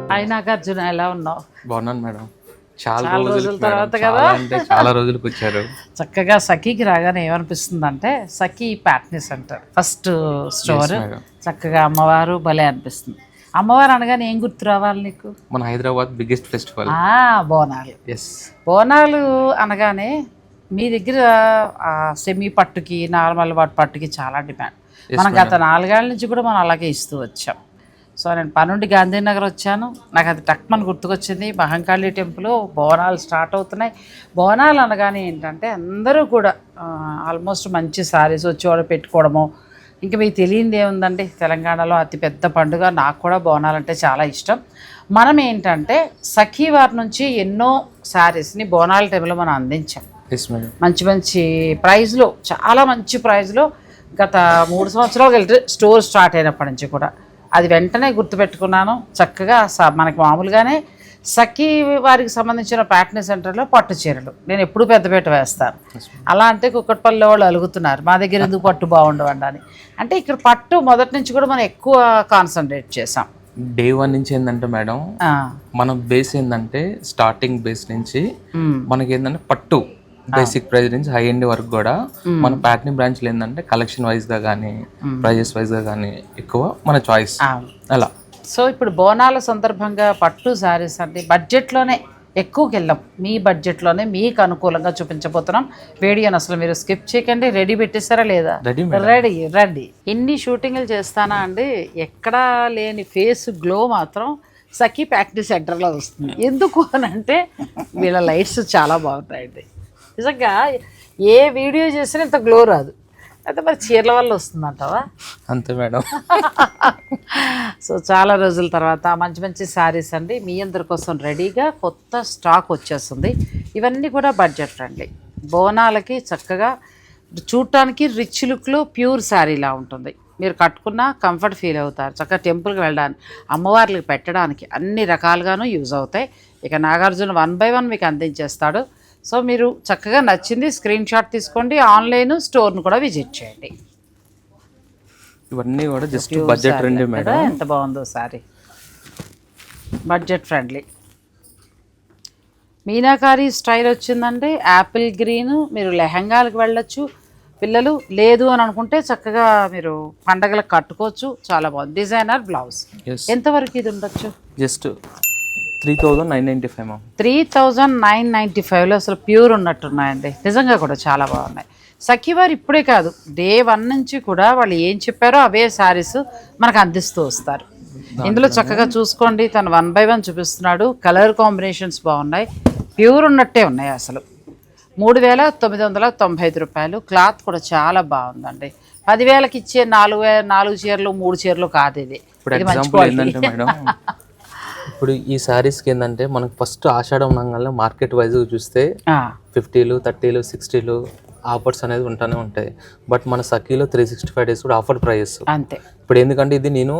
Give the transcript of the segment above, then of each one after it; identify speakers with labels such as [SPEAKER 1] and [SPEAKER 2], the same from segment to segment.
[SPEAKER 1] Hi Nagarjuna, ఎలా ఉన్నావు?
[SPEAKER 2] బాగున్నాను మేడం. చాలా
[SPEAKER 1] రోజుల
[SPEAKER 2] రోజులు
[SPEAKER 1] తర్వాత కదా.
[SPEAKER 2] అంటే చాలా రోజులకు వచ్చారు.
[SPEAKER 1] చక్కగా సఖీకి రాగానే ఏమనిపిస్తుంది అంటే, Sakhi Patny centre first store,
[SPEAKER 2] madam.
[SPEAKER 1] చక్కగా అమ్మవారు భలే అనిపిస్తుంది. అమ్మవారు అనగానే ఏం గుర్తు రావాలి నీకు?
[SPEAKER 2] మన Hyderabad biggest festival
[SPEAKER 1] Bonalu.
[SPEAKER 2] Yes,
[SPEAKER 1] Bonalu అనగానే మీ దగ్గర సెమీ పట్టుకి, నార్మల్ వాటి పట్టుకి చాలా డిమాండ్. మనం గత 4 ఏళ్ల నుంచి కూడా మనం అలాగే ఇస్తూ వచ్చాం. సో నేను పనుండి గాంధీనగర్ వచ్చాను, నాకు అది టక్మని గుర్తుకొచ్చింది. మహంకాళి టెంపుల్ బోనాలు స్టార్ట్ అవుతున్నాయి. బోనాలు అనగానే ఏంటంటే అందరూ కూడా ఆల్మోస్ట్ మంచి శారీస్ వచ్చి పెట్టుకోవడము. ఇంకా మీకు తెలియంది ఏముందండి, తెలంగాణలో అతిపెద్ద పండుగ. నాకు కూడా బోనాలు అంటే చాలా ఇష్టం. మనం ఏంటంటే సఖీ వారి నుంచి ఎన్నో శారీస్ని బోనాల టైంలో మనం అందించాం. మంచి మంచి ప్రైజ్లో, చాలా మంచి ప్రైజ్లో. గత 3 సంవత్సరాలు స్టోర్ స్టార్ట్ అయినప్పటి నుంచి కూడా అది వెంటనే గుర్తుపెట్టుకున్నాను. చక్కగా మనకి మామూలుగానే సఖీ వారికి సంబంధించిన ప్యాట్నీ సెంటర్లో పట్టు చీరలు నేను ఎప్పుడు పెద్దపేట వేస్తాను. అలా అంటే కుక్కట్పల్లి వాళ్ళు అలుగుతున్నారు, మా దగ్గర ఎందుకు పట్టు బాగుండవండి అని. అంటే ఇక్కడ పట్టు మొదటి నుంచి కూడా మనం ఎక్కువ కాన్సన్ట్రేట్ చేసాం.
[SPEAKER 2] డే 1 నుంచి ఏంటంటే మేడం, మన బేస్ ఏంటంటే స్టార్టింగ్ బేస్ నుంచి మనకి ఏంటంటే పట్టు బేసిక్ ప్రైస్ నుంచి హై ఎండ్ వరకు కూడా మన ప్యాట్నీ బ్రాంచ్లో ఏంటంటే కలెక్షన్ వైజ్ గా కానీ ప్రైజెస్ వైజ్ గా కానీ ఎక్కువ మన చాయిస్ అలా.
[SPEAKER 1] సో ఇప్పుడు బోనాల సందర్భంగా పట్టు శారీస్ అంటే బడ్జెట్లోనే ఎక్కువకి వెళ్ళాం. మీ బడ్జెట్లోనే మీకు అనుకూలంగా చూపించబోతున్నాం. వీడియోని అసలు మీరు స్కిప్ చేయకండి. రెడీ పెట్టేస్తారా లేదా? రెడీ. ఎన్ని షూటింగ్లు చేస్తానా అండి, ఎక్కడా లేని ఫేస్ గ్లో మాత్రం సఖీ ప్యాట్నీ సెంటర్లో వస్తుంది. ఎందుకు అని అంటే వీళ్ళ లైట్స్ చాలా బాగుంటాయండి. నిజంగా ఏ వీడియో చేసినా ఇంత గ్లో రాదు. అయితే మరి చీరల వల్ల వస్తుందంటావా?
[SPEAKER 2] అంతే మేడం.
[SPEAKER 1] సో చాలా రోజుల తర్వాత మంచి మంచి శారీస్ అండి మీ అందరి కోసం రెడీగా కొత్త స్టాక్ వచ్చేస్తుంది. ఇవన్నీ కూడా బడ్జెట్ ఫ్రెండ్లీ. బోనాలకి చక్కగా చూడటానికి రిచ్ లుక్లో ప్యూర్ శారీలా ఉంటుంది. మీరు కట్టుకున్న కంఫర్ట్ ఫీల్ అవుతారు. చక్కగా టెంపుల్కి వెళ్ళడానికి, అమ్మవార్లకి పెట్టడానికి అన్ని రకాలుగాను యూజ్ అవుతాయి. ఇక నాగార్జున 1 by 1 మీకు అందించేస్తాడు. సో మీరు చక్కగా నచ్చింది స్క్రీన్ షాట్ తీసుకోండి. ఆన్లైన్ స్టోర్ను కూడా విజిట్ చేయండి.
[SPEAKER 2] ఇవన్నీ కూడా జస్ట్ బడ్జెట్ ఫ్రెండ్లీ మేడం.
[SPEAKER 1] ఎంత బాగుందో sorry, budget friendly meenakari style వచ్చిందండి. యాపిల్ గ్రీన్, మీరు లెహంగాలకు వెళ్ళొచ్చు. పిల్లలు లేదు అని అనుకుంటే చక్కగా మీరు పండగలకు కట్టుకోవచ్చు. చాలా బాగుంది. Designer blouse. ఎంతవరకు ఇది ఉండొచ్చు?
[SPEAKER 2] జస్ట్ 3,995.
[SPEAKER 1] 3,995లో అసలు ప్యూర్ ఉన్నట్టున్నాయండి. నిజంగా కూడా చాలా బాగున్నాయి. సఖీ వారు ఇప్పుడే కాదు, డే 1 నుంచి కూడా వాళ్ళు ఏం చెప్పారో అవే శారీస్ మనకు అందిస్తూ వస్తారు. ఇందులో చక్కగా చూసుకోండి, తను 1 by 1 చూపిస్తున్నాడు. కలర్ కాంబినేషన్స్ బాగున్నాయి, ప్యూర్ ఉన్నట్టే ఉన్నాయి. అసలు 3,995 రూపాయలు. క్లాత్ కూడా చాలా బాగుందండి. 10,000కి ఇచ్చే 4 చీరలు 3 చీరలు కాదు ఇది.
[SPEAKER 2] ఇప్పుడు ఈ శారీస్కి ఏంటంటే మనకు ఫస్ట్ ఆషాఢం ఉండగానే మార్కెట్ వైజ్ చూస్తే 50లు 30లు 60లు ఆఫర్స్ అనేది ఉంటానే ఉంటాయి. బట్ మన సఖీలో 365 డేస్ కూడా ఆఫర్ ప్రైస్
[SPEAKER 1] అంతే.
[SPEAKER 2] ఇప్పుడు ఎందుకంటే ఇది నేను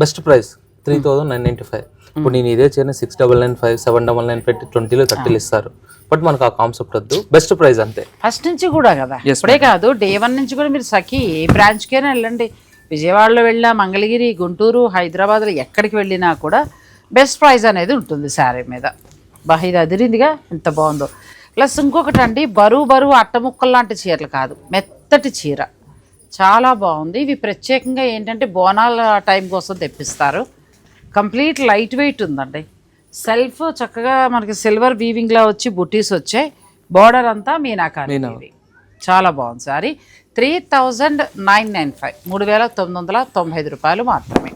[SPEAKER 2] బెస్ట్ ప్రైస్ 3,995. ఇప్పుడు నేను ఇదే చీర 6,995 7,995 పెట్టి 20లు 30లు ఇస్తారు. బట్ మనకు ఆ కాన్సెప్ట్ వద్దు, బెస్ట్ ప్రైస్ అంతే
[SPEAKER 1] ఫస్ట్ నుంచి కూడా కదా. ఇప్పుడే కాదు, డే 1 నుంచి కూడా మీరు సఖీ ఏ బ్రాంచ్కైనా వెళ్ళండి. విజయవాడలో వెళ్ళినా, మంగళగిరి, గుంటూరు, హైదరాబాద్లో ఎక్కడికి వెళ్ళినా కూడా బెస్ట్ ప్రైస్ అనేది ఉంటుంది శారీ మీద. ఇది అదిరిందిగా, ఎంత బాగుందో. ప్లస్ ఇంకొకటి అండి, బరువు అట్టముక్కలు లాంటి చీరలు కాదు, మెత్తటి చీర చాలా బాగుంది. ఇవి ప్రత్యేకంగా ఏంటంటే బోనాల టైం కోసం తెప్పిస్తారు. కంప్లీట్ లైట్ వెయిట్ ఉందండి. సెల్ఫ్ చక్కగా మనకి సిల్వర్ వీవింగ్లా వచ్చి బుటీస్ వచ్చాయి. బార్డర్ అంతా మీనాకారి. చాలా బాగుంది సారీ. 3,995, 3,995 రూపాయలు మాత్రమే.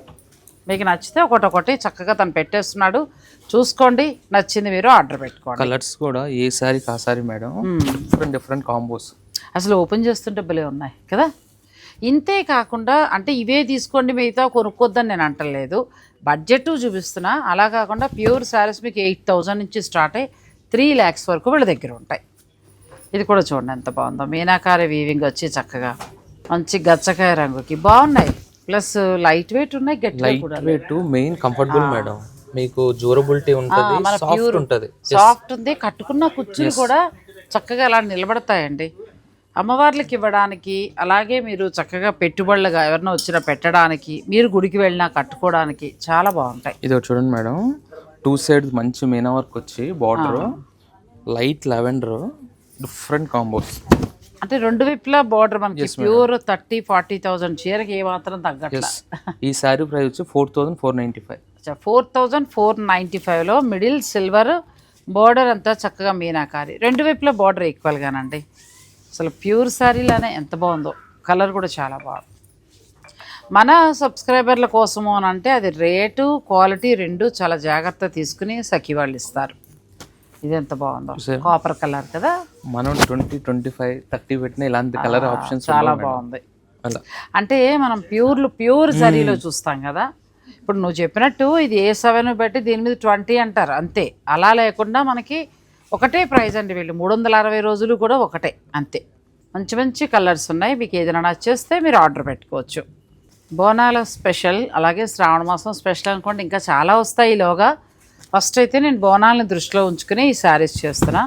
[SPEAKER 1] మీకు నచ్చితే ఒకటి చక్కగా తను పెట్టేస్తున్నాడు, చూసుకోండి. నచ్చింది మీరు ఆర్డర్ పెట్టుకోండి.
[SPEAKER 2] కలర్స్ కూడా ఏ సారీ కా సారీ మేడం, డిఫరెంట్ కాంబోస్
[SPEAKER 1] అసలు ఓపెన్ చేస్తుంటే భలే ఉన్నాయి కదా. ఇంతే కాకుండా అంటే ఇవే తీసుకోండి, మిగతా కొనుక్కోద్దని నేను అంటలేదు, బడ్జెట్ చూపిస్తున్నా. అలా కాకుండా ప్యూర్ శారీస్ మీకు 8,000 నుంచి స్టార్ట్ అయ్యి 3 lakhs వరకు వీళ్ళ దగ్గర ఉంటాయి. ఇది కూడా చూడండి ఎంత బాగుందో. మీనాకారి వీవింగ్ వచ్చి చక్కగా మంచి గచ్చకాయ రంగుకి బాగున్నాయి. ప్లస్ లైట్ వెయిట్ ఉన్నాయి, గట్టిగా కూడా
[SPEAKER 2] వెయిట్. మెయిన్ కంఫర్టబుల్ మేడం, మీకు డ్యూరబిలిటీ ఉంటుంది, సాఫ్ట్ ఉంటుంది,
[SPEAKER 1] సాఫ్ట్ ఉంది. కట్టుకున్న కుర్చీలు కూడా చక్కగా అలా నిలబడతాయండి. అమ్మవార్లకి ఇవ్వడానికి, అలాగే మీరు చక్కగా పెట్టుబడులుగా ఎవరైనా వచ్చినా పెట్టడానికి, మీరు గుడికి వెళ్ళినా కట్టుకోవడానికి చాలా బాగుంటాయి.
[SPEAKER 2] ఇది ఒకటి చూడండి మేడం, 2 సైడ్స్ మంచి మీనా వర్క్ వచ్చి border light lavender, different combos.
[SPEAKER 1] అంటే రెండు వైపులా బార్డర్ మనకి ప్యూర్ 30,000-40,000 చీరకి ఏమాత్రం తగ్గట్లా.
[SPEAKER 2] ఈ శారీ ప్రైస్ వచ్చి 4,495.
[SPEAKER 1] 4,495లో మిడిల్ సిల్వర్ బార్డర్ అంతా చక్కగా మీనాకారి, రెండు వైపులా బార్డర్ ఈక్వల్గానండి. అసలు ప్యూర్ శారీలానే ఎంత బాగుందో, కలర్ కూడా చాలా బాగుంది. మన సబ్స్క్రైబర్ల కోసము అని అంటే అది రేటు క్వాలిటీ రెండు చాలా జాగ్రత్త తీసుకుని సఖి వాళ్ళు ఇస్తారు. ఇది ఎంత బాగుందో, కాపర్ కలర్ కదా.
[SPEAKER 2] మనం 20, 25, 30 పెట్టిన ఇలాంటి కలర్ ఆప్షన్స్
[SPEAKER 1] చాలా బాగుంది. అంటే మనం ప్యూర్ శారీలో చూస్తాం కదా. ఇప్పుడు నువ్వు చెప్పినట్టు ఇది A7 పెట్టి దీని మీద 20 అంటారు అంతే. అలా లేకుండా మనకి ఒకటే ప్రైస్ అండి. వీళ్ళు 360 రోజులు కూడా ఒకటే అంతే. మంచి మంచి కలర్స్ ఉన్నాయి. మీకు ఏదైనా నచ్చేస్తే మీరు ఆర్డర్ పెట్టుకోవచ్చు. బోనాల స్పెషల్, అలాగే శ్రావణ మాసం స్పెషల్ అనుకోండి, ఇంకా చాలా వస్తాయి ఈలోగా. ఫస్ట్ అయితే నేను బోనాలని దృష్టిలో ఉంచుకుని ఈ శారీస్ చేస్తున్నా.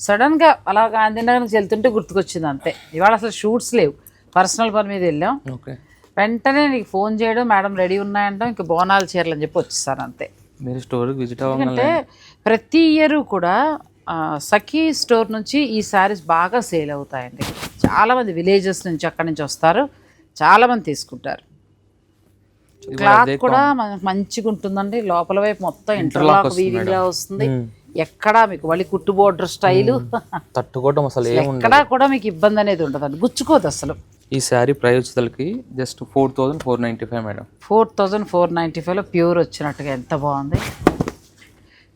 [SPEAKER 1] సడన్గా అలా గాంధీనగర్ నుంచి వెళ్తుంటే గుర్తుకొచ్చింది అంతే. ఇవాళ అసలు షూట్స్ లేవు, పర్సనల్ పని మీద వెళ్ళాం. వెంటనే నీకు ఫోన్ చేయడం, మేడం రెడీ ఉన్నాయంటాం, ఇంకా బోనాల చీరలు అని చెప్పి వచ్చేసాను అంతే.
[SPEAKER 2] మీరు స్టోర్కి విజిట్
[SPEAKER 1] ఎందుకంటే ప్రతి ఇయర్ కూడా సఖీ స్టోర్ నుంచి ఈ శారీస్ బాగా సేల్ అవుతాయండి. చాలామంది విలేజెస్ నుంచి అక్కడి నుంచి వస్తారు, చాలామంది తీసుకుంటారు. క్లాత్ కూడా మనకు మంచిగా ఉంటుందండి. లోపల వైపు మొత్తం ఇంటర్లాక్ వీవింగ్ గా వస్తుంది. ఎక్కడా మీకు వలి కుట్టు బోర్డర్ స్టైలు
[SPEAKER 2] తట్టుకోవడం అసలు
[SPEAKER 1] ఎక్కడా కూడా మీకు ఇబ్బంది అనేది ఉండదండి, గుచ్చుకోదు అసలు.
[SPEAKER 2] ఈ శారీ ప్రైస్ వచ్చేసరికి జస్ట్ 4,495 మేడం.
[SPEAKER 1] 4,495లో ప్యూర్ వచ్చినట్టుగా ఎంత బాగుంది.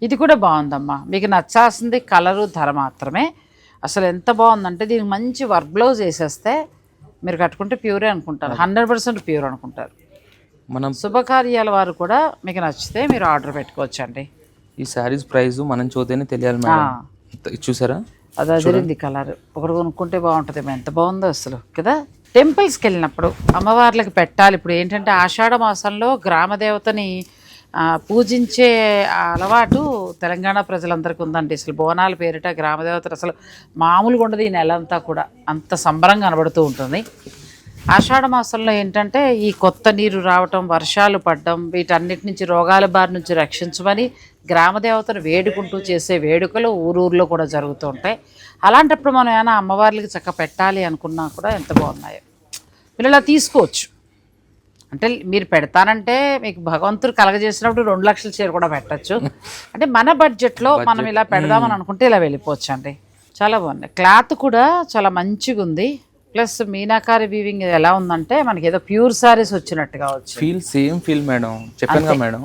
[SPEAKER 1] ఇది కూడా బాగుందమ్మా. మీకు నచ్చాల్సింది కలరు, ధర మాత్రమే. అసలు ఎంత బాగుందంటే దీనికి మంచి వర్క్ బ్లౌజ్ వేసేస్తే మీరు కట్టుకుంటే ప్యూరే అనుకుంటారు, 100% ప్యూర్ అనుకుంటారు.
[SPEAKER 2] మనం
[SPEAKER 1] శుభకార్యాల వారు కూడా మీకు నచ్చితే మీరు ఆర్డర్ పెట్టుకోవచ్చు అండి.
[SPEAKER 2] ఈ శారీస్ ప్రైస్ మనం చూస్తేనే తెలియాలి మేడం. చూసారా
[SPEAKER 1] అది అదిరింది కలర్. ఒకటి కొనుక్కుంటే బాగుంటుంది. ఎంత బాగుందో అసలు కదా. టెంపుల్స్కి వెళ్ళినప్పుడు అమ్మవార్లకి పెట్టాలి. ఇప్పుడు ఏంటంటే ఆషాఢ మాసంలో గ్రామదేవతని పూజించే అలవాటు తెలంగాణ ప్రజలందరికీ ఉందండి. అసలు బోనాల పేరిట గ్రామదేవతలు అసలు మామూలుగా ఉండదు. ఈ నెలంతా కూడా అంత సంబరంగా కనబడుతూ ఉంటుంది. ఆషాఢ మాసంలో ఏంటంటే ఈ కొత్త నీరు రావటం, వర్షాలు పడడం, వీటన్నిటి నుంచి రోగాల బారి నుంచి రక్షించమని గ్రామదేవతను వేడుకుంటూ చేసే వేడుకలు ఊరూరులో కూడా జరుగుతూ ఉంటాయి. అలాంటప్పుడు మనం ఏమైనా అమ్మవార్లకి చక్క పెట్టాలి అనుకున్నా కూడా ఎంత బాగున్నాయో. మీరు ఇలా తీసుకోవచ్చు. అంటే మీరు పెడతానంటే మీకు భగవంతుడు కలగజేసినప్పుడు 2 లక్షల చీర కూడా పెట్టచ్చు. అంటే మన బడ్జెట్లో మనం ఇలా పెడదామని అనుకుంటే ఇలా వెళ్ళిపోవచ్చు అండి. చాలా బాగుంది. క్లాత్ కూడా చాలా మంచిగా ఉంది. ప్లస్ మీనాకారి వీవింగ్ ఎలా ఉందంటే మనకి ఏదో ప్యూర్ సారీస్ వచ్చినట్టుగా వచ్చి
[SPEAKER 2] సేమ్ ఫీల్ మేడం. చెప్పాను కదా మేడం,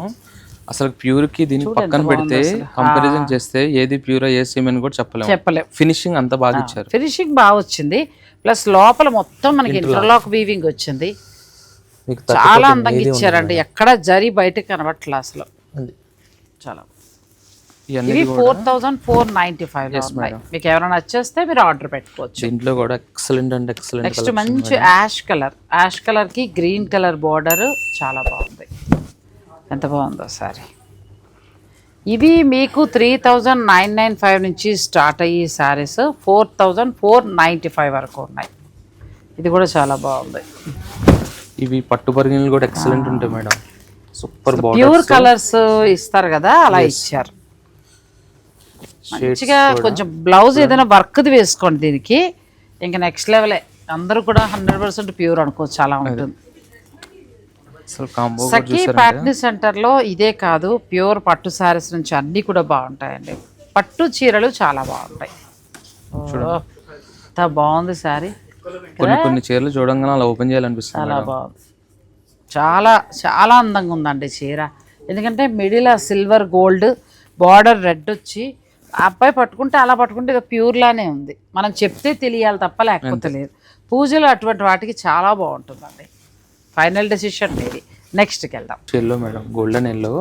[SPEAKER 2] అసలు ప్యూర్ కి దీన్ని పక్కన పెడితే కంపారిజన్ చేస్తే ఏది ప్యూర్ ఏ సేమ్ అని కూడా చెప్పలేం. ఫినిషింగ్ అంతా బాగా ఇచ్చారు.
[SPEAKER 1] ఫినిషింగ్ బాగా వచ్చింది. ప్లస్ లోపల మొత్తం మనకి ఇంటర్లాక్ వీవింగ్ వచ్చింది. చాలా అందంగా ఇచ్చారండి. ఎక్కడ జరి బయటకు కనబట్లా అసలు. చాలా ఇవి 4,495 ఉన్నాయి. మీకు ఎవరైనా నచ్చేస్తే మీరు ఆర్డర్ పెట్టుకోవచ్చు.
[SPEAKER 2] దీంట్లో కూడా ఎక్సలెంట్ అంటే ఎక్సలెంట్.
[SPEAKER 1] నెక్స్ట్ మంచి యాష్ కలర్ కి గ్రీన్ కలర్ బార్డర్ చాలా బాగుంది. ఎంత బాగుందో సారీ. ఇవి మీకు 3,995 నుంచి స్టార్ట్ అయ్యి శారీస్ 4,495 వరకు ఉన్నాయి. ఇది కూడా చాలా బాగుంది.
[SPEAKER 2] ఇవి పట్టు పరిగిణలు కూడా ఎక్సలెంట్ ఉంటాయి మేడం. సూపర్
[SPEAKER 1] ప్యూర్ కలర్స్ ఇస్తారు కదా, అలా ఇచ్చారు. మంచిగా కొంచెం బ్లౌజ్ ఏదైనా వర్క్ది వేసుకోండి దీనికి, ఇంకా నెక్స్ట్ లెవెలే. అందరూ కూడా 100% ప్యూర్ అనుకోవచ్చు, చాలా ఉంటుంది. సఖీ ప్యాటర్న్ సెంటర్లో ఇదే కాదు, ప్యూర్ పట్టు శారీస్ నుంచి అన్నీ కూడా బాగుంటాయండి. పట్టు చీరలు చాలా బాగుంటాయి. ఎంత బాగుంది శారీ.
[SPEAKER 2] కొన్ని చీరలు చూడంగానే అలా ఓపెన్ చేయాలనిపిస్తుంది.
[SPEAKER 1] చాలా బాగుంది. చాలా చాలా అందంగా ఉందండి చీర. ఎందుకంటే middle silver gold border red వచ్చి ఆ అబ్బాయి పట్టుకుంటే అలా పట్టుకుంటే ఇది ప్యూర్లానే ఉంది. మనం చెప్తే తెలియాలి తప్ప లేకపోతే లేదు. పూజలు అటువంటి వాటికి చాలా బాగుంటుందండి. ఫైనల్ డెసిషన్ మీది. నెక్స్ట్కి వెళ్దాం.
[SPEAKER 2] Yellow madam, golden yellow.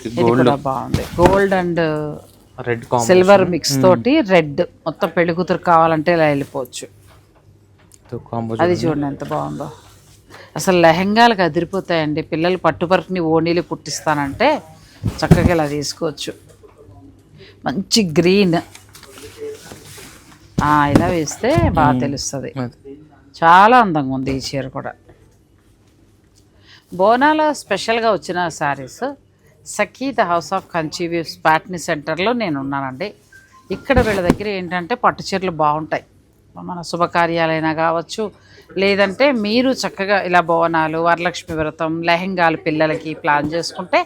[SPEAKER 1] ఇది కూడా బాగుంది. Gold and red silver mix తోటి రెడ్. మొత్తం పెళ్లి కూతురు కావాలంటే ఇలా వెళ్ళిపోవచ్చు. అది చూడండి ఎంత బాగుందో. అసలు లెహంగాలకు అదిరిపోతాయండి. పిల్లలు పట్టుపరుపుని ఓణీలు కుట్టిస్తానంటే చక్కగా ఇలా తీసుకోవచ్చు. మంచి గ్రీన్, ఇలా వేస్తే బాగా తెలుస్తుంది.
[SPEAKER 2] అది.
[SPEAKER 1] చాలా అందంగా ఉంది ఈ చీర కూడా. బోనాల స్పెషల్గా వచ్చిన saris Sakhi the house of Kanchi weaves Patny సెంటర్లో నేను ఉన్నానండి. ఇక్కడ వీళ్ళ దగ్గర ఏంటంటే పట్టు చీరలు బాగుంటాయి. మన శుభకార్యాలైనా కావచ్చు, లేదంటే మీరు చక్కగా ఇలా బోనాలు, వరలక్ష్మి వ్రతం, లెహెంగాలు పిల్లలకి ప్లాన్ చేసుకుంటే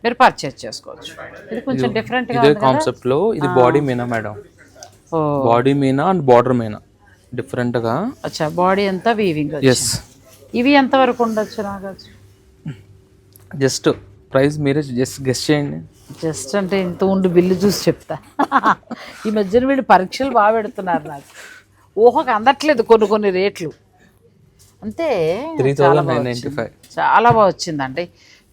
[SPEAKER 1] మీరు పర్చేజ్ చేసుకోవచ్చు. ఇది కొంచెం డిఫరెంట్గా
[SPEAKER 2] ఇదే కాన్సెప్ట్ లో ఇది body Meena madam. Body Meena and border Meena డిఫరెంట్గా.
[SPEAKER 1] అచ్చా, బాడీ అంతా వీవింగ్. ఇవి ఎంతవరకు ఉండొచ్చు నాగచ్చు?
[SPEAKER 2] జస్ట్ ప్రైస్ మీరే జస్ట్ గెస్ట్ చేయండి.
[SPEAKER 1] జస్ట్ అంటే ఇంత ఉండి బిల్లు చూసి చెప్తా. ఈ మధ్యన వీళ్ళు పరీక్షలు బాగా పెడుతున్నారు, నాకు ఊహకు అందట్లేదు కొన్ని రేట్లు. అంతే, చాలా బాగా వచ్చిందండి.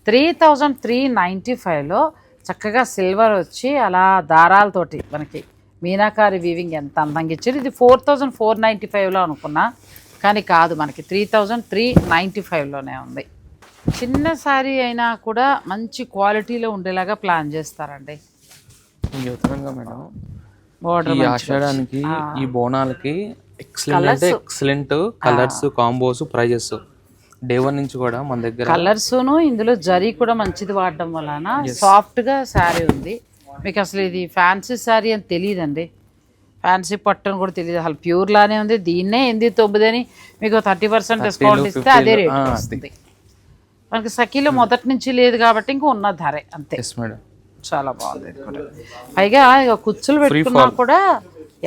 [SPEAKER 1] 3395లో చక్కగా సిల్వర్ వచ్చి అలా దారాలతోటి మనకి మీనాకారి వీవింగ్ ఎంత అందంగా ఇచ్చారు. ఇది 4495లో అనుకున్నా, కానీ కాదు, మనకి 3395లోనే ఉంది. చిన్న శారీ అయినా కూడా మంచి క్వాలిటీలో ఉండేలాగా ప్లాన్ చేస్తారండి.
[SPEAKER 2] మేడం ఈ ఆషాఢానికి ఈ బోనాలకి ఎక్సలెంట్ అంటే excellent colours, combos, prizes day 1 నుంచి కూడా మన దగ్గర
[SPEAKER 1] కలర్స్ను ఇందులో జరీ కూడా మంచిది వాడడం వలన సాఫ్ట్గా శారీ ఉంది. మీకు అసలు ఇది ఫ్యాన్సీ శారీ అని తెలియదండి, ఫ్యాన్సీ పట్టును కూడా తెలియదు, అసలు ప్యూర్ లానే ఉంది. దీన్నే 890 అని మీకు 30% డిస్కౌంట్ ఇస్తే అదే రేట్ వస్తుంది. మనకి సఖీలో మొదటి నుంచి లేదు కాబట్టి ఇంకా ఉన్న ధరే అంతే. చాలా బాగుంది ఇది కూడా. పైగా ఇక కుచ్చులు పెట్టుకున్నా కూడా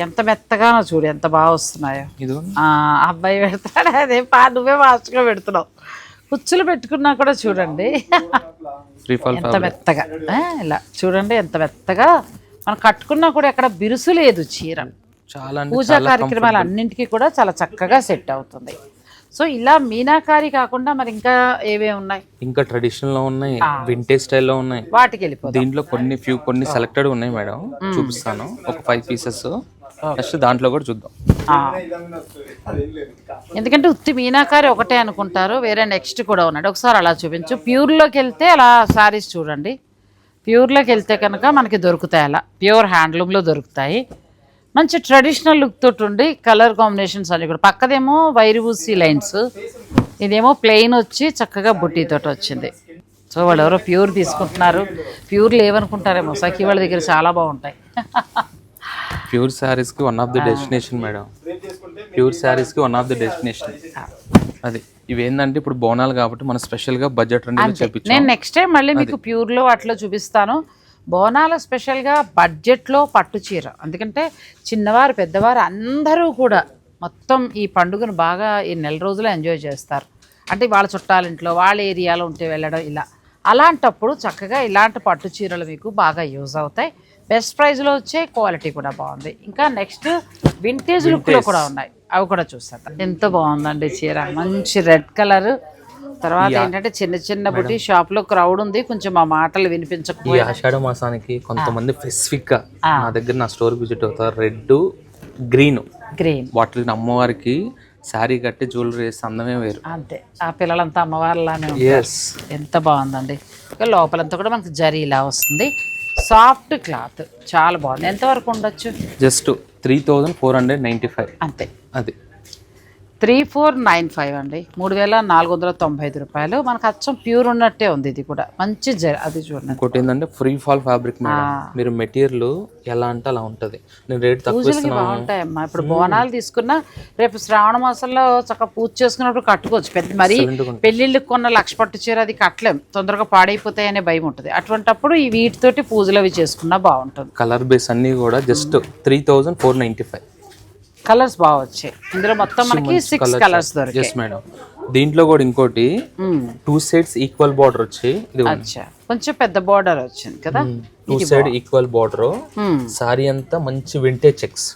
[SPEAKER 1] ఎంత మెత్తగానో చూడు, ఎంత బాగా వస్తున్నాయో. అబ్బాయి పెడతాడు, అదే నువ్వే ఫాస్ట్గా పెడుతున్నావు. కుచ్చులు పెట్టుకున్నా కూడా చూడండి ఎంత మెత్తగా, ఇలా చూడండి ఎంత మెత్తగా. మనం కట్టుకున్నా కూడా ఎక్కడ బిరుసు లేదు చీర. పూజా కార్యక్రమాలు అన్నింటికి కూడా చాలా చక్కగా సెట్ అవుతుంది. సో ఇలా మీనాకారి కాకుండా మరి ఇంకా ఏవే ఉన్నాయి?
[SPEAKER 2] ఇంకా ట్రెడిషనల్ లో ఉన్నాయి, వింటేజ్ స్టైల్లో ఉన్నాయి,
[SPEAKER 1] వాటికి వెళ్ళిపోతాం.
[SPEAKER 2] దీంట్లో కొన్ని సెలెక్టెడ్ ఉన్నాయి మేడం, చూపిస్తాను. ఒక 5 పీసెస్ నెక్స్ట్ దాంట్లో కూడా చూద్దాం.
[SPEAKER 1] ఎందుకంటే ఉత్తి మీనాకారి ఒకటే అనుకుంటారు, వేరే నెక్స్ట్ కూడా ఉన్నాడు. ఒకసారి అలా చూపించు. ప్యూర్లోకి వెళ్తే అలా శారీస్ చూడండి. ప్యూర్లోకి వెళ్తే కనుక మనకి దొరుకుతాయి, అలా ప్యూర్ హ్యాండ్లూమ్లో దొరుకుతాయి. మంచి ట్రెడిషనల్ లుక్ తోటి ఉండి కలర్ కాంబినేషన్స్ అన్ని కూడా. పక్కదేమో వైరుబూసి లైన్స్, ఇదేమో ప్లెయిన్ వచ్చి చక్కగా బుట్టీతోటి వచ్చింది. సో వాళ్ళు ఎవరో ప్యూర్ తీసుకుంటున్నారు, ప్యూర్ లేవనుకుంటారేమో. సఖీ వాళ్ళ దగ్గర చాలా బాగుంటాయి.
[SPEAKER 2] ప్యూర్ శారీస్ కి one of the destination madam, pure saris కి వన్ ఆఫ్ ది డెస్టినేషన్ అది. ఇవేంటంటే ఇప్పుడు బోనాలు కాబట్టి మనం స్పెషల్ గా బడ్జెట్ చూపించాం.
[SPEAKER 1] నేను నెక్స్ట్ టైం మళ్ళీ మీకు ప్యూర్లో అట్లా చూపిస్తాను. బోనాల స్పెషల్గా బడ్జెట్లో పట్టు చీర, ఎందుకంటే చిన్నవారు పెద్దవారు అందరూ కూడా మొత్తం ఈ పండుగను బాగా ఈ నెల రోజులు ఎంజాయ్ చేస్తారు. అంటే వాళ్ళ చుట్టాలింట్లో, వాళ్ళ ఏరియాలో ఉంటే వెళ్ళడం ఇలా. అలాంటప్పుడు చక్కగా ఇలాంటి పట్టు చీరలు మీకు బాగా యూజ్ అవుతాయి. బెస్ట్ ప్రైస్లో వచ్చే, క్వాలిటీ కూడా బాగుంది. ఇంకా నెక్స్ట్ వింటేజ్ లుక్లో కూడా ఉన్నాయి, అవి కూడా చూస్తాను. ఎంత బాగుందండి చీర, మంచి రెడ్ కలర్. తర్వాత ఏంటంటే చిన్న చిన్న బుట్టి షాప్ లో క్రౌడ్ ఉంది, కొంచెం మా మాటలు వినిపించకపోయి.
[SPEAKER 2] ఈ ఆషాఢ మాసానికి కొంతమంది స్పెసిఫిక్ గా నా దగ్గర నా స్టోర్ విజిట్ అవుతారు. రెడ్, గ్రీన్ వాటిని అమ్మవారికి శారీ కట్టి జ్యువెలరీ వేసి అందమే వేరు.
[SPEAKER 1] అంతే, ఆ పిల్లలంతా అమ్మవారిలానే ఉంటారు. ఎంత బాగుందండి. లోపలంతా కూడా మనకి జరీ ఇలా వస్తుంది, సాఫ్ట్ క్లాత్, చాలా బాగుంది. ఎంతవరకు ఉండొచ్చు?
[SPEAKER 2] జస్ట్ 3495
[SPEAKER 1] అంతే.
[SPEAKER 2] అది
[SPEAKER 1] 3495 అండి, 3495 రూపాయలు. మనకు అచ్చం ప్యూర్ ఉన్నట్టే ఉంది. ఇది కూడా మంచి అది చూడండి.
[SPEAKER 2] ఇంకోటి ఏంటంటే ఫ్రీ ఫాల్ ఫ్యాబ్రిక్, మీరు మెటీరియల్ ఎలా అంటే అలా ఉంటుంది. నేను రేట్ తక్కువ
[SPEAKER 1] బాగుంటాయమ్మా. ఇప్పుడు బోనాలు తీసుకున్నా రేపు శ్రావణ మాసంలో చక్కగా పూజ చేసుకున్నప్పుడు కట్టుకోవచ్చు. పెద్ద మరి పెళ్లిళ్ళకి కొన్న లక్ష పట్టు చీర అది కట్టలేం, తొందరగా పాడైపోతాయనే భయం ఉంటుంది. అటువంటప్పుడు ఈ వీటితోటి పూజలు అవి చేసుకున్నా బాగుంటుంది.
[SPEAKER 2] కలర్ బేస్ అన్ని కూడా జస్ట్ 3495.
[SPEAKER 1] కలర్స్ బాగా వచ్చాయి ఇందులో. మొత్తం మనకి 6 కలర్స్ దొరికాయి.
[SPEAKER 2] మేడం దీంట్లో కూడా ఇంకోటి 2 సైడ్స్ ఈక్వల్ బార్డర్ వచ్చి,
[SPEAKER 1] కొంచెం పెద్ద బార్డర్ వచ్చింది కదా.
[SPEAKER 2] 2 సైడ్ ఈక్వల్ బార్డర్, సారీ అంతా మంచి వింటేజ్ చెక్స్.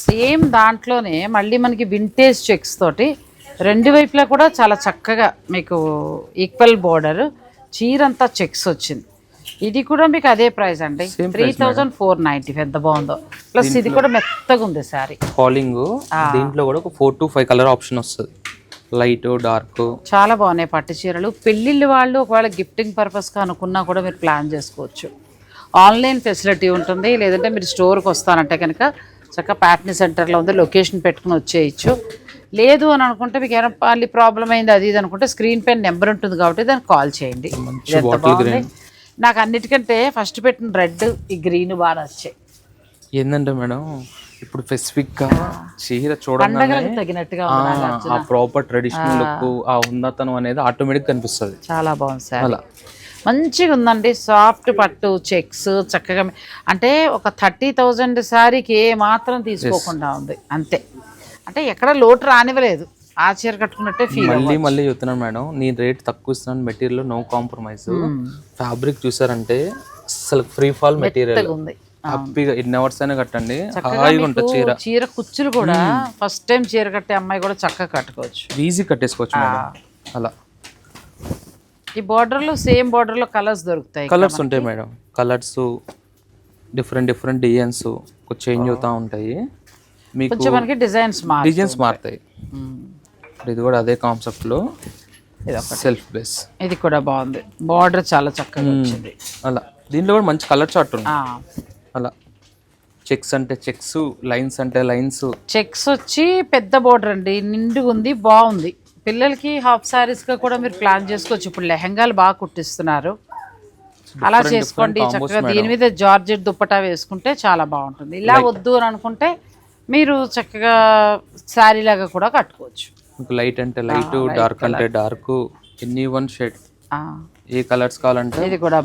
[SPEAKER 1] సేమ్ దాంట్లోనే మళ్ళీ మనకి వింటేజ్ చెక్స్ తోటి రెండు వైపులా కూడా చాలా చక్కగా మీకు ఈక్వల్ బార్డర్, చీరంతా చెక్స్ వచ్చింది. ఇది కూడా మీకు అదే ప్రైస్ అండి, 3490. ఎంత బాగుందో. ప్లస్ ఇది కూడా మెత్తగా ఉంది సారీ.
[SPEAKER 2] ఫాలింగ్ దీంట్లో కూడా ఒక 4 to 5 కలర్ ఆప్షన్ వస్తుంది, లైట్, డార్క్.
[SPEAKER 1] చాలా బాగున్నాయి పట్టు చీరలు. పెళ్ళిళ్ళు వాళ్ళు ఒకవేళ గిఫ్టింగ్ పర్పస్గా అనుకున్నా కూడా మీరు ప్లాన్ చేసుకోవచ్చు. ఆన్లైన్ ఫెసిలిటీ ఉంటుంది, లేదంటే మీరు స్టోర్కి వస్తానంటే కనుక చక్కగా ప్యాటర్న్ సెంటర్లో ఉంది, లొకేషన్ పెట్టుకుని వచ్చేయచ్చు. లేదు అని అనుకుంటే మీకు ఏమైనా మళ్ళీ ప్రాబ్లం అయింది అది ఇది అనుకుంటే స్క్రీన్ పైన నెంబర్ ఉంటుంది కాబట్టి దానికి కాల్ చేయండి. ఎంత బాగుంది. నాకు అన్నిటికంటే ఫస్ట్ పెట్టిన రెడ్ ఈ గ్రీన్ బాగా నచ్చాయి.
[SPEAKER 2] ఏంటంటే మేడం ఇప్పుడు స్పెసిఫిక్ గా చీర చూడండి
[SPEAKER 1] తగినట్టుగా
[SPEAKER 2] ఆ ప్రాపర్ ట్రెడిషనల్ లుక్, ఆ ఉన్నతనం అనేది ఆటోమేటిక్ కనిపిస్తుంది.
[SPEAKER 1] చాలా బాగుంది సార్, మంచిగా ఉందండి. సాఫ్ట్ పట్టు చెక్స్ చక్కగా, అంటే ఒక 30,000 శారీకి ఏ మాత్రం తీసుకోకుండా ఉంది అంతే. అంటే ఎక్కడ లోటు రానివ్వలేదు, ఆ చీర కట్టుకున్నట్టే ఫీల్.
[SPEAKER 2] మళ్ళీ చెప్తున్నాను మేడం, నేను రేట్ తక్కువ ఇస్తున్నాను, మెటీరియల్ నో కాంప్రమైజ్. ఫ్యాబ్రిక్ చూసారంటే అసలు ఫ్రీ ఫాల్ మెటీరియల్
[SPEAKER 1] ఉంది.
[SPEAKER 2] హ్యాపీగా ఎన్ని అవర్స్ అయినా కట్టండి, హాయిగా ఉంటుంది చీర.
[SPEAKER 1] చీర కుచ్చులు కూడా ఫస్ట్ టైం చీర కట్టే అమ్మాయి కూడా చక్కగా కట్టుకోవచ్చు,
[SPEAKER 2] ఈజీ కట్టేసుకోవచ్చు మేడం. అలా
[SPEAKER 1] ఈ బార్డర్ లో సేమ్ బార్డర్ లో కలర్స్ దొరుకుతాయి,
[SPEAKER 2] కలర్స్ ఉంటాయి madam. Colours different designs change అవుతా ఉంటాయి. మీకు
[SPEAKER 1] కొంచెం మనకి డిజైన్స్
[SPEAKER 2] మారుతాయి. ఇది కూడా అదే కాన్సెప్ట్ లో సెల్ఫ్ బేస్.
[SPEAKER 1] ఇది కూడా బాగుంది, బార్డర్ చాలా చక్కగా వచ్చింది.
[SPEAKER 2] అలా దీంట్లో కూడా మంచి కలర్ చార్ట్ ఉంది. అలా చెక్స్ అంటే చెక్స్, లైన్స్ అంటే లైన్స్.
[SPEAKER 1] చెక్స్ వచ్చి పెద్ద బార్డర్ అండి, నిండుగా ఉంది, బాగుంది. పిల్లలకి హాఫ్ సారీస్ గా కూడా మీరు ప్లాన్ చేసుకోవచ్చు. ఇప్పుడు లెహంగాలు బాగా కుట్టిస్తున్నారు, అలా చేసుకోండి చక్కగా. దీని మీద జార్జెట్ దుప్పటా వేసుకుంటే చాలా బాగుంటుంది. ఇలా వద్దు అని అనుకుంటే మీరు చక్కగా శారీ లాగా కూడా కట్టుకోవచ్చు.
[SPEAKER 2] లైట్ అంటే లైట్, డార్క్ అంటే డార్క్, ఎనీ వన్ షేడ్, ఏ కలర్స్ కావాలంటే
[SPEAKER 1] ఇది కూడా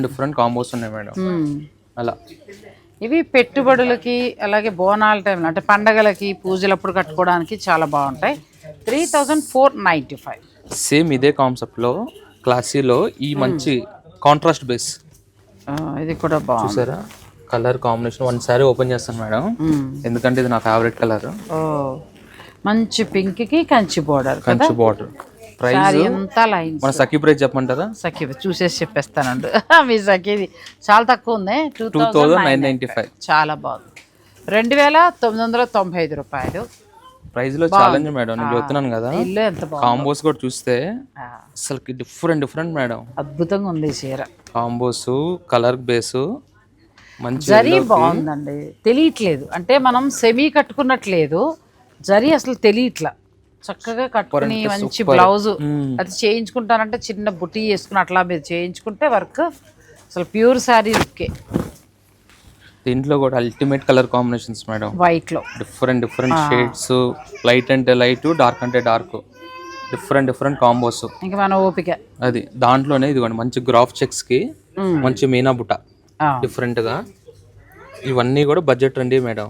[SPEAKER 2] డిఫరెంట్ కాంబోస్ ఉన్నాయి మేడం. అలా
[SPEAKER 1] ఇవి పెట్టుబడులకి అలాగే బోనాల టైంలో అంటే పండగలకి పూజలప్పుడు కట్టుకోవడానికి చాలా బాగుంటాయి. 3,495.
[SPEAKER 2] సేమ్ ఇదే కాన్సెప్ట్ లో క్లాసీలో ఈ మంచి కాంట్రాస్ట్ బేస్.
[SPEAKER 1] ఇది కూడా బాగుంది
[SPEAKER 2] చూసారా, colour combination. One sorry open చేస్తాను మేడం, ఎందుకంటే ఇది నా ఫేవరెట్ కలర్.
[SPEAKER 1] మంచి పింక్ కి కంచి బోర్డర్. ప్రైస్ ఎంత లైన్స్.
[SPEAKER 2] మన సఖీ ప్రైస్ చెప్పమంటారా?
[SPEAKER 1] సఖీ చూసేసి చెప్పేస్తానండి. మీ సఖీది చాలా తక్కువ ఉంది,
[SPEAKER 2] 2,995.
[SPEAKER 1] చాలా బాగుంది, 2,995 రూపాయలు
[SPEAKER 2] ప్రైస్ లో ఛాలెంజ్ మేడం. నేను చెప్తున్నాను కదా, కాంబోస్ కూడా చూస్తే అసలు డిఫరెంట్ మేడం.
[SPEAKER 1] అద్భుతంగా ఉంది చీర.
[SPEAKER 2] కాంబోస్, కలర్ బేస్ మంచి
[SPEAKER 1] జరీ బాగుందండి, తెలియట్లేదు. అంటే మనం సెమీ కట్టుకున్నట్లేదు, జరీ అసలు తెలియట్లా. చక్కగా కట్టుకుని మంచి బ్లౌజ్ అది చేయించుకుంటానంటే చిన్న బుటీ వేసుకుని అట్లా మీరు చేయించుకుంటే వర్క్ అసలు ప్యూర్ శారీ లుక్కే.
[SPEAKER 2] దీంట్లో కూడా ultimate colour combinations madam.
[SPEAKER 1] White లో
[SPEAKER 2] డిఫరెంట్ షేడ్స్, లైట్ అంటే లైట్, డార్క్ అంటే డార్క్, డిఫరెంట్ కాంబోస్.
[SPEAKER 1] ఇంకా మన ఓపిక
[SPEAKER 2] అది. దాంట్లోనే ఇదిగోండి మంచి గ్రాఫ్ చెక్స్ కి మంచి మీనా బుట్ట డిఫరెంట్ గా. ఇవన్నీ కూడా బడ్జెట్ రండి మేడం.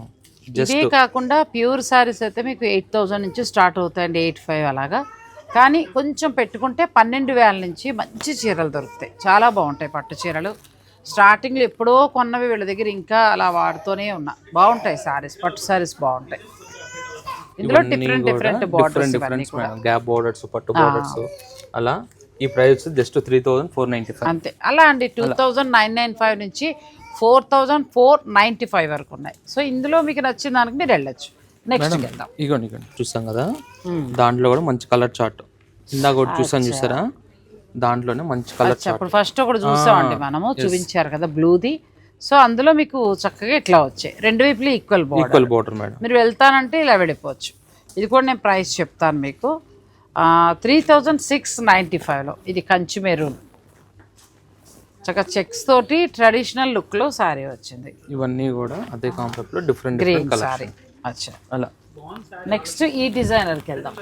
[SPEAKER 1] ఇదే కాకుండా ప్యూర్ శారీస్ అయితే మీకు 8,000 నుంచి స్టార్ట్ అవుతాయండి, 85 అలాగా. కానీ కొంచెం పెట్టుకుంటే 12,000 నుంచి మంచి చీరలు దొరుకుతాయి, చాలా బాగుంటాయి పట్టు చీరలు. స్టార్టింగ్లో ఎప్పుడో కొన్నవి వీళ్ళ దగ్గర ఇంకా అలా వాడుతూనే ఉన్నా, బాగుంటాయి శారీస్, పట్టు శారీస్ బాగుంటాయి. ఇందులో డిఫరెంట్ బార్డర్స్,
[SPEAKER 2] గ్యాప్ బార్డర్స్, పట్టు బార్డర్స్. అలా ఈ ప్రైస్ జస్ట్ 3,495
[SPEAKER 1] అంతే. అలా అండి 2,995 నుంచి 4,495 వరకు ఉన్నాయి. సో ఇందులో మీకు నచ్చిన దానికి మీరు వెళ్ళచ్చు. నెక్స్ట్ వెళ్దాం.
[SPEAKER 2] ఇగోండి చూసాం కదా, దాంట్లో కూడా మంచి కలర్ చార్ట్ ఇందాక కూడా చూసాను, చూసారా? దాంట్లోనే మంచి కలర్ చార్ట్.
[SPEAKER 1] ఇప్పుడు ఫస్ట్ ఒకటి చూసామండి మనము, చూపించారు కదా బ్లూది. సో అందులో మీకు చక్కగా ఇట్లా వచ్చాయి, రెండు వైపులు ఈక్వల్
[SPEAKER 2] బోర్డర్ మేడం.
[SPEAKER 1] మీరు వెళ్తానంటే ఇలా వెళ్ళిపోవచ్చు. ఇది కూడా నేను ప్రైస్ చెప్తాను మీకు, 3,695లో. ఇది కంచి మెరూన్, చక్కగా చెక్స్ తోటి ట్రెడిషనల్ లుక్ లో సారీ వచ్చింది.
[SPEAKER 2] ఇవన్నీ కూడా అదే కాన్సెప్ట్ లో డిఫరెంట్
[SPEAKER 1] సారీ. అచ్చా,
[SPEAKER 2] అలా
[SPEAKER 1] నెక్స్ట్ ఈ డిజైనర్కి వెళ్దాం.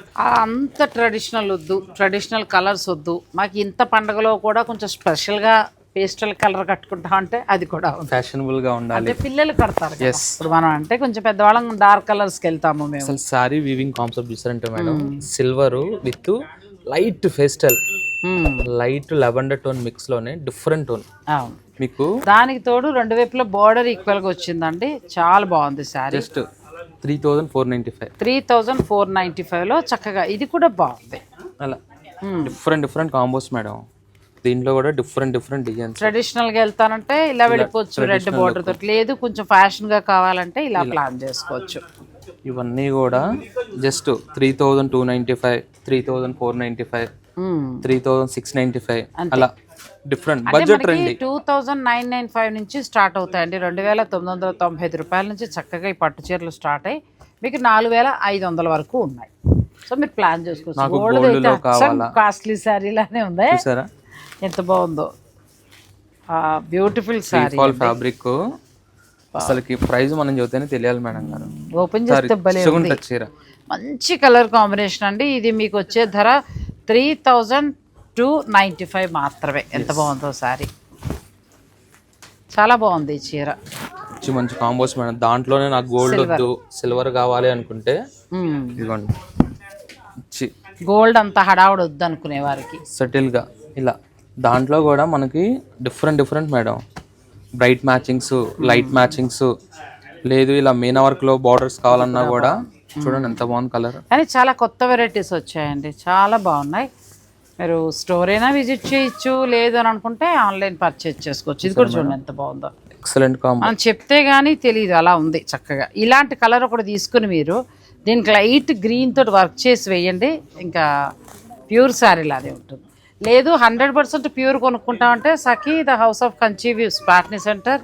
[SPEAKER 1] అంత ట్రెడిషనల్ వద్దు, ట్రెడిషనల్ కలర్స్ వద్దు, మాకు ఇంత పండుగలో కూడా కొంచెం స్పెషల్గా పేస్టల్ కలర్ కట్టుకుంటా అంటే అది కూడా
[SPEAKER 2] ఫ్యాషనబుల్ గా ఉండాలి.
[SPEAKER 1] అంటే పిల్లలు కడతారు ఇప్పుడు, మనం అంటే కొంచెం పెద్దవాళ్ళం డార్క్ కలర్స్కి వెళ్తాము మేము.
[SPEAKER 2] అసలు సారీ వీవింగ్ కాన్సెప్ట్ చూసారంటే madam, silver with light pastel, light lavender tone mix లోనే డిఫరెంట్ టోన్ మీకు.
[SPEAKER 1] దానికి తోడు రెండు వైపులా బార్డర్ ఈక్వల్ గా వచ్చిందండి, చాలా బాగుంది సారీ.
[SPEAKER 2] జస్ట్ 3,495.
[SPEAKER 1] 3,495లో చక్కగా ఇది కూడా బాగుంది.
[SPEAKER 2] అలా డిఫరెంట్ కాంబోస్ మేడం. దీంట్లో కూడా డిఫరెంట్ డిజైన్స్.
[SPEAKER 1] ట్రెడిషనల్ గా వెళ్తానంటే ఇలా వెళ్ళిపోవచ్చు, రెడ్ బార్డర్ తోటి. లేదు కొంచెం ఫ్యాషన్ గా కావాలంటే ఇలా ప్లాన్ చేసుకోవచ్చు.
[SPEAKER 2] ఇవన్నీ కూడా జస్ట్ 3,295, 3,495, 3,695 అలా డిఫరెంట్ బడ్జెట్ రండి.
[SPEAKER 1] 2995 నుంచి స్టార్ట్ అవుతాయండి. 2995 రూపాయల నుంచి చక్కగా ఈ పట్టు చీరలు స్టార్ట్ అయ్యి మీకు 4500 వరకు ఉన్నాయి. సో మీరు ప్లాన్ చేసుకోవచ్చు. గోల్డ్ అయితే కాస్ట్లీ శారీ లానే ఉంది.
[SPEAKER 2] చూసారా
[SPEAKER 1] ఎంత బాగుందో, బ్యూటిఫుల్ శారీ
[SPEAKER 2] ఫ్యాబ్రిక్. అసలుకి ప్రైస్ మనం చెబితేనే తెలియాలి మేడం గారు.
[SPEAKER 1] ఓపెన్ చేస్తే భలే ఉంది.
[SPEAKER 2] చీర
[SPEAKER 1] మంచి కలర్ కాంబినేషన్ అండి. ఇది మీకు వచ్చే ధర 3295 మాత్రమే. ఎంత బాగుందో శారీ, చాలా బాగుంది ఈ చీర.
[SPEAKER 2] మంచి కాంబోస్ మేడం. దాంట్లోనే నాకు గోల్డ్ వద్దు సిల్వర్ కావాలి అనుకుంటే ఇదిగోండి,
[SPEAKER 1] గోల్డ్ అంతా హడావుడు వద్దు అనుకునే వారికి
[SPEAKER 2] సెటిల్ గా ఇలా. దాంట్లో కూడా మనకి different madam. Bright matchings, light matchings, లేదు ఇలా మీనా వర్క్ లో బార్డర్స్ కావాలన్నా కూడా చూడండి ఎంత బాగుంది కలర్.
[SPEAKER 1] కానీ చాలా కొత్త వెరైటీస్ వచ్చాయండి, చాలా బాగున్నాయి. మీరు స్టోర్ అయినా విజిట్ చేయొచ్చు, లేదు అని అనుకుంటే ఆన్లైన్ పర్చేజ్ చేసుకోవచ్చు. ఇది కూడా చూడండి ఎంత బాగుందో,
[SPEAKER 2] ఎక్సలెంట్ కాంబో.
[SPEAKER 1] మనం చెప్తే గానీ తెలియదు, అలా ఉంది చక్కగా. ఇలాంటి కలర్ ఒకటి తీసుకుని మీరు దీనికి లైట్ గ్రీన్ తోటి వర్క్ చేసి వేయండి, ఇంకా ప్యూర్ శారీ లానే ఉంటుంది. లేదు 100% ప్యూర్ కొనుక్కుంటామంటే Sakhi the house of Kanchi weaves, Patny centre,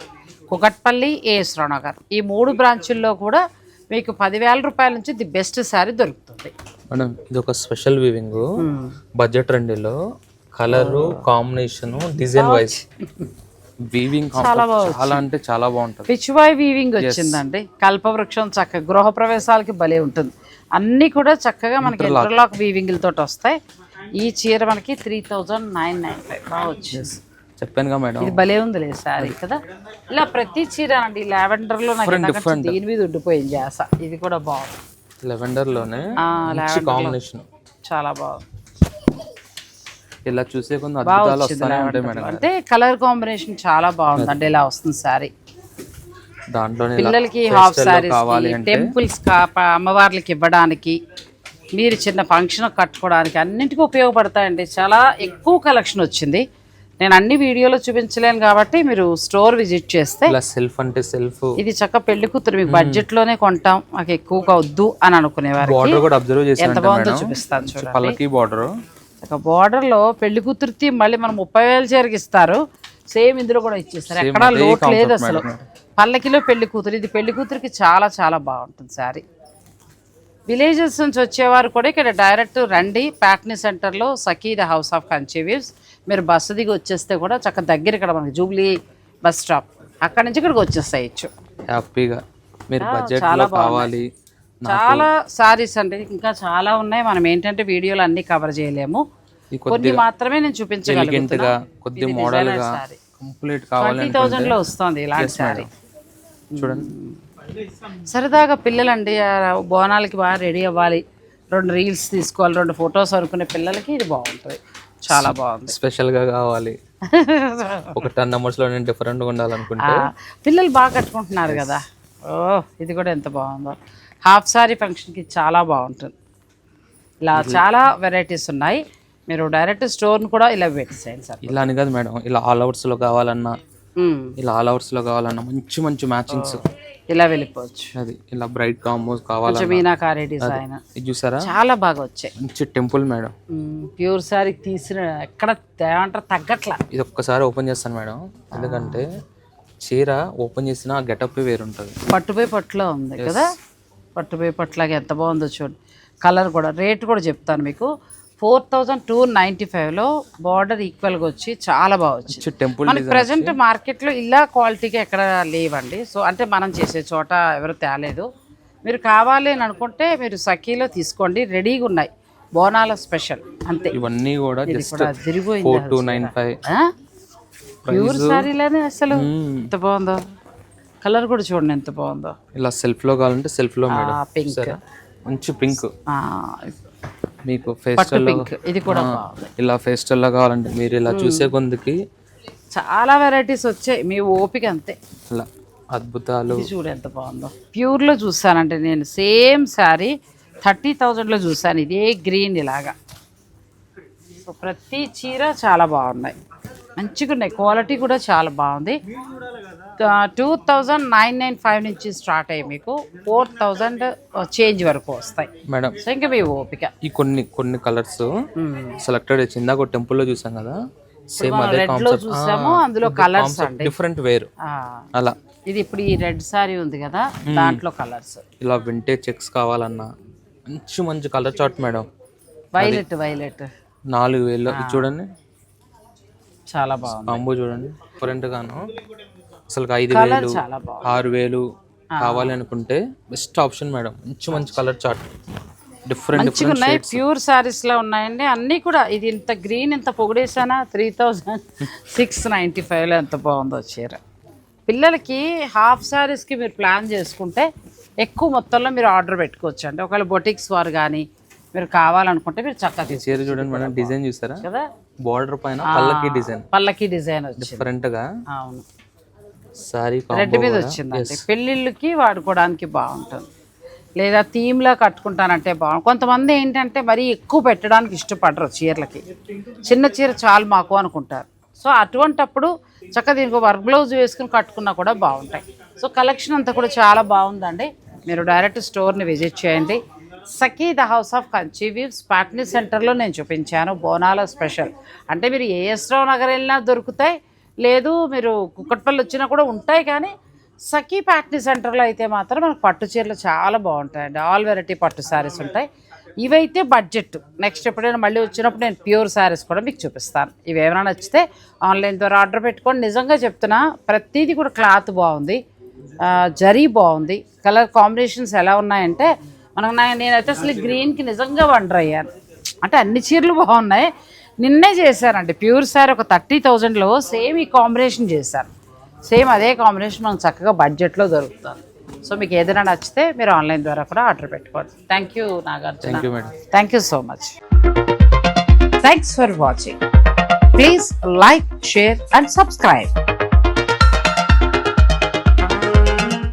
[SPEAKER 1] Kukatpally, A S Rao Nagar, ఈ 3 బ్రాంచుల్లో కూడా మీకు 10,000 రూపాయల నుంచి ది బెస్ట్ శారీ దొరుకుతుంది
[SPEAKER 2] మేడం. ఇది ఒక స్పెషల్ వీవింగ్, బడ్జెట్ రెండులో colour combination, design wise weaving చాలా అంటే చాలా బాగుంటుంది.
[SPEAKER 1] పిచ్వాయ్ వీవింగ్ వచ్చిందండి. కల్పవృక్షం చక్కగా గృహ ప్రవేశాలకి భలే ఉంటుంది. అన్ని కూడా చక్కగా మనకి ఇంటర్లాక్ వీవింగ్ తోటి వస్తాయి. ఈ చీర మనకి 3995 బాగా వచ్చింది.
[SPEAKER 2] చెప్పానుగా మేడం,
[SPEAKER 1] ఇది భలే ఉంది లేదు శారీ కదా. ఇలా ప్రతి చీర అండి లావెండర్ లో నాకు దీని మీద ఉండిపోయింది ఆశ. ఇది కూడా బాగుంది,
[SPEAKER 2] లెవెండర్ లోనే కాంబినేషన్ చాలా బాగుంది. ఇలా చూసే కొన్ని అద్భుతాలు వస్తానే ఉంటాయి మేడం.
[SPEAKER 1] అంటే కలర్ కాంబినేషన్ చాలా బాగుంది అండి. ఇలా వస్తుంది శారీ.
[SPEAKER 2] దాంట్లోనే
[SPEAKER 1] పిల్లలకి హాఫ్ శారీస్, టెంపుల్స్ అమ్మవార్లకి ఇవ్వడానికి, మీరు చిన్న ఫంక్షన్ కట్టుకోవడానికి అన్నింటికీ ఉపయోగపడతాయండి. చాలా ఎక్కువ కలెక్షన్ వచ్చింది. నేను అన్ని వీడియోలో చూపించలేను కాబట్టి మీరు స్టోర్ విజిట్ చేస్తే,
[SPEAKER 2] సెల్ఫ్ అంటే సెల్ఫ్,
[SPEAKER 1] ఇది చక్క పెళ్లి కూతురు మీకు బడ్జెట్ లోనే కొంటాం, మాకు ఎక్కువగా వద్దు అని అనుకునేవారు ఎంత బాగుందో చూపిస్తాను చూడండి. బార్డర్ లో పెళ్లి కూతురుతి మళ్ళీ మనం 30,000 చీరకి ఇస్తారు, సేమ్ ఇందులో కూడా ఇచ్చేస్తారు. ఎక్కడా లోటు లేదు అసలు. పల్లకిలో పెళ్లి కూతురు, ఇది పెళ్లి కూతురికి చాలా చాలా బాగుంటుంది శారీ. విలేజెస్ నుంచి వచ్చేవారు కూడా ఇక్కడ డైరెక్ట్ రండి, పాట్నీ సెంటర్లో Sakhi the house of Kanchi weaves. మీరు బస్సు దిగి వచ్చేస్తే కూడా చక్క దగ్గర, ఇక్కడ మనకి జూబ్లీ బస్ స్టాప్, అక్కడ నుంచి ఇక్కడికి వచ్చేస్తాయచ్చు
[SPEAKER 2] హ్యాపీగా. మీరు బడ్జెట్ లో కావాలి,
[SPEAKER 1] చాలా సారీస్ అండి, ఇంకా చాలా ఉన్నాయి. మనం ఏంటంటే వీడియోలు అన్ని కవర్ చేయలేము, కొన్ని మాత్రమే నేను చూపించగలుగుతాను. 20,000 లో వస్తుంది ఇలాంటి శారీ
[SPEAKER 2] చూడండి.
[SPEAKER 1] సరదాగా పిల్లలండి బోనాలకి బాగా రెడీ అవ్వాలి, 2 రీల్స్ తీసుకోవాలి, 2 ఫొటోస్ అనుకునే పిల్లలకి ఇది బాగుంటుంది, చాలా బాగుంది.
[SPEAKER 2] స్పెషల్ గా కావాలి, ఒక 10 numbers లో నేను డిఫరెంట్ గా ఉండాలనుకుంటే
[SPEAKER 1] పిల్లలు బాగా కట్టుకుంటున్నారు కదా. ఓ ఇది కూడా ఎంత బాగుందో, హాఫ్ సారీ ఫంక్షన్కి చాలా బాగుంటుంది. ఇలా చాలా వెరైటీస్ ఉన్నాయి. మీరు డైరెక్ట్ స్టోర్ని కూడా ఇలా పెట్టేసేయండి సార్.
[SPEAKER 2] ఇలా అని కాదు మేడం, ఇలా ఆల్ ఓవర్స్ లో కావాలన్నా, ఇలా ఆల్ ఓవర్స్ లో కావాలన్నా మంచి మ్యాచింగ్స్
[SPEAKER 1] ఇలా వెళ్ళిపోవచ్చు.
[SPEAKER 2] అది ఇలా బ్రైట్ కాంబోస్ కావాలన్నా
[SPEAKER 1] మీనాకారి డిజైన్
[SPEAKER 2] ఇది చూసారా,
[SPEAKER 1] చాలా బాగా వచ్చాయి.
[SPEAKER 2] మంచి టెంపుల్ మేడం,
[SPEAKER 1] ప్యూర్ సారీ తీసిన ఎక్కడ ఏమంటారు తగ్గట్లా.
[SPEAKER 2] ఇది ఒక్కసారి ఓపెన్ చేస్తాను మేడం, ఎందుకంటే చీర ఓపెన్ చేసిన గెటప్ వేరుంటుంది.
[SPEAKER 1] పట్టుపై పట్టులో ఉంది కదా, పట్టుపై పట్టులాగా ఎంత బాగుందో చూడండి. కలర్ కూడా, రేట్ కూడా చెప్తాను మీకు. 4,295లో బార్డర్ ఈక్వల్గా వచ్చి చాలా బాగా వచ్చింది. మనకి ప్రజెంట్ మార్కెట్లో ఇలా క్వాలిటీగా ఎక్కడ లేవండి. సో అంటే మనం చేసే చోట ఎవరు తేలేదు. మీరు కావాలి అని అనుకుంటే మీరు సఖీలో తీసుకోండి, రెడీగా ఉన్నాయి బోనాల స్పెషల్ అంతే.
[SPEAKER 2] ఇవన్నీ కూడా
[SPEAKER 1] ప్యూర్ సారీలోనే అసలు ఎంత బాగుందో, కలర్ కూడా చూడండి ఎంత బాగుందో.
[SPEAKER 2] ఇలా సెల్ఫ్ లో కావాలంటే సెల్ఫ్ లో
[SPEAKER 1] పింక్,
[SPEAKER 2] మంచి పింక్ మీకు
[SPEAKER 1] ఫెస్టివల్ పింక్, ఇది కూడా బాగుంది.
[SPEAKER 2] ఇలా ఫెస్టివల్ లో కావాలంటే మీరు ఇలా చూసే కొందికి
[SPEAKER 1] చాలా వెరైటీస్ వచ్చాయి, మీ ఓపిక అంతే.
[SPEAKER 2] ఇలా అద్భుతాలు
[SPEAKER 1] చూడు ఎంత బాగుందో. ప్యూర్ లో చూసానంటే నేను సేమ్ శారీ 30,000లో చూసాను, ఇదే గ్రీన్ ఇలాగా. సో ప్రతి చీర చాలా బాగున్నాయి, మంచిగా ఉన్నాయి, క్వాలిటీ కూడా చాలా బాగుంది. 2,995 నుంచి స్టార్ట్ అయ్యి మీకు 4,000 చేంజ్ వరకు వస్తాయి
[SPEAKER 2] మేడం.
[SPEAKER 1] సో ఇంకా మీ ఓపిక.
[SPEAKER 2] ఈ కొన్ని కలర్స్ సెలెక్టెడ్ వచ్చిందా, ఒక టెంపుల్లో చూసాం కదా, సేమ్ అదే
[SPEAKER 1] రెడ్ లో
[SPEAKER 2] కాన్సెప్ట్
[SPEAKER 1] చూసాము, అందులో కలర్స్ అండి
[SPEAKER 2] డిఫరెంట్ వేరు అలా.
[SPEAKER 1] ఇది ఇప్పుడు ఈ రెడ్ సారీ ఉంది కదా, దాంట్లో కలర్స్.
[SPEAKER 2] ఇలా వింటేజ్ చెక్స్ కావాలన్నా మంచి మంచి కలర్ చార్ట్ మేడం.
[SPEAKER 1] వైలెట్
[SPEAKER 2] 4000 ఇది చూడండి,
[SPEAKER 1] చాలా బాగుంది.
[SPEAKER 2] కాంబో చూడండి డిఫరెంట్ గాను. అసలు 5000
[SPEAKER 1] చాలా బాగుంది.
[SPEAKER 2] 6000 కావాలి అనుకుంటే బెస్ట్ ఆప్షన్ మేడం. మంచి మంచి కలర్ చార్ట్, డిఫరెంట్
[SPEAKER 1] మంచిగా ఉన్నాయి. ప్యూర్ సారీస్ లో ఉన్నాయండి అన్ని కూడా. ఇది ఇంత గ్రీన్ ఇంత పొగిడేసానా 3695లో ఎంత బాగుందో చీర. పిల్లలకి హాఫ్ సారీస్కి మీరు ప్లాన్ చేసుకుంటే ఎక్కువ మొత్తంలో మీరు ఆర్డర్ పెట్టుకోవచ్చు అండి. ఒకవేళ బొటిక్స్ వారు కానీ మీరు కావాలనుకుంటే మీరు చక్కగా
[SPEAKER 2] చీర చూడండి మేడం, డిజైన్ చూసారా
[SPEAKER 1] కదా,
[SPEAKER 2] బార్డర్ పైన
[SPEAKER 1] పల్లకి డిజైన్ వచ్చింది
[SPEAKER 2] డిఫరెంట్ గా.
[SPEAKER 1] అవును,
[SPEAKER 2] సారీ
[SPEAKER 1] రెడ్ మీద వచ్చిందండి. పెళ్ళిళ్ళకి వాడుకోవడానికి బాగుంటుంది, లేదా థీమ్లా కట్టుకుంటానంటే బాగుంటుంది. కొంతమంది ఏంటంటే మరీ ఎక్కువ పెట్టడానికి ఇష్టపడరు చీరలకి, చిన్న చీర చాలు మాకు అనుకుంటారు. సో అటువంటప్పుడు చక్కగా దీనికి వర్క్ బ్లౌజ్ వేసుకుని కట్టుకున్నా కూడా బాగుంటాయి. సో కలెక్షన్ అంతా కూడా చాలా బాగుందండి. మీరు డైరెక్ట్ స్టోర్ని విజిట్ చేయండి. Sakhi the house of Kanchi weaves Patny సెంటర్లో నేను చూపించాను. బోనాల స్పెషల్ అంటే మీరు ఏఎస్ రావు నగర్ వెళ్ళినా దొరుకుతాయి, లేదు మీరు కుక్కట్పల్లి వచ్చినా కూడా ఉంటాయి. కానీ సఖీ ప్యాట్నీ సెంటర్లో అయితే మాత్రం మనకు పట్టు చీరలు చాలా బాగుంటాయండి. ఆల్ వెరైటీ పట్టు శారీస్ ఉంటాయి. ఇవైతే బడ్జెట్. నెక్స్ట్ ఎప్పుడైనా మళ్ళీ వచ్చినప్పుడు నేను ప్యూర్ శారీస్ కూడా మీకు చూపిస్తాను. ఇవి ఏమైనా నచ్చితే ఆన్లైన్ ద్వారా ఆర్డర్ పెట్టుకోండి. నిజంగా చెప్తున్నా, ప్రతిదీ కూడా క్లాత్ బాగుంది, జరీ బాగుంది, కలర్ కాంబినేషన్స్ ఎలా ఉన్నాయంటే మనకు నేనైతే అసలు గ్రీన్కి నిజంగా వండర్ అయ్యాను. అంటే అన్ని చీరలు బాగున్నాయి. నిన్నే చేశారండి ప్యూర్ శారీ ఒక 30,000లో సేమ్ ఈ కాంబినేషన్ చేశారు. సేమ్ అదే కాంబినేషన్ మనకు చక్కగా బడ్జెట్లో దొరుకుతుంది. సో మీకు ఏదైనా నచ్చితే మీరు ఆన్లైన్ ద్వారా కూడా ఆర్డర్ పెట్టుకోండి. Thank you Nagarjuna, thank you so much. Thanks for watching. Please like, share and subscribe.